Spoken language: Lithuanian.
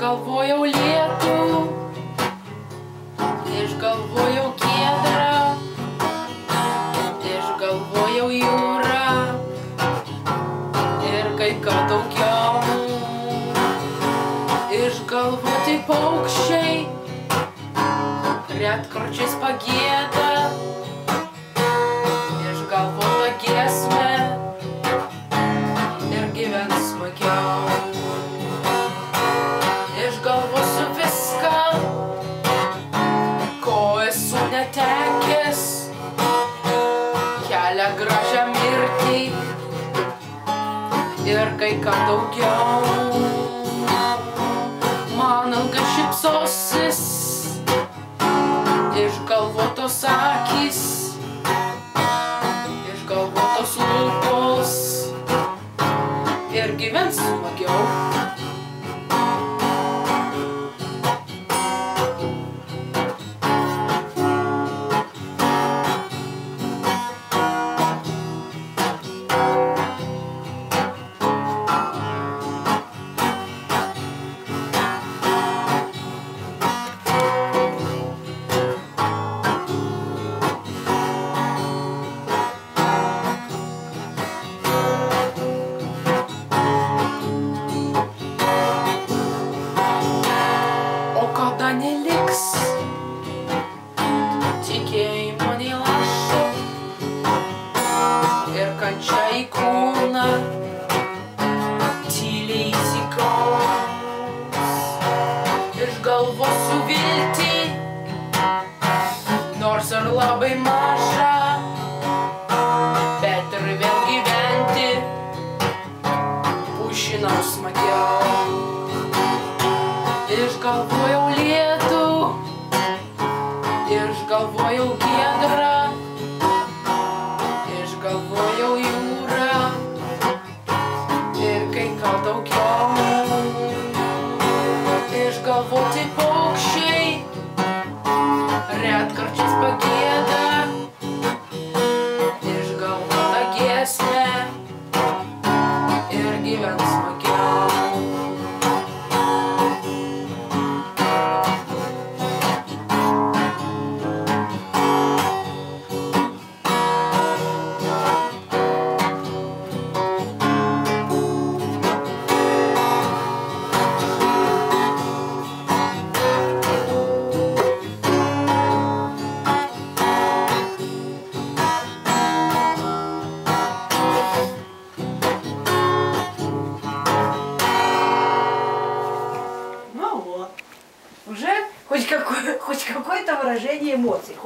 Išgalvojau lietų, išgalvojau giedrą, išgalvojau jūrą ir kai ką daugiau. Išgalvoti paukščiai retkarčiais pagieda, išgalvota giesmė ir gyvens smagiau. Išgalvosiu viską, ko esu netekęs, kelią gražią mirtį ir kai ką daugiau. Man ilgai šypsosis išgalvotos akys, išgalvotos lūpos ir gyvens smagiau. Neliks tikėjimo nei lašo ir kančia į kūną tyliai įsikraus. Išgalvosiu viltį, nors ir labai maža, bet ir vėl gyventi bus žinau smagiau. Išgalvojau lietų, išgalvojau giedrą, išgalvojau jūrą ir kai ką daugiau. Išgalvoti paukščiai retkarčiais pagieda, išgalvota giesmė ir gyvens smagiau. Уже хоть какое-то выражение эмоций.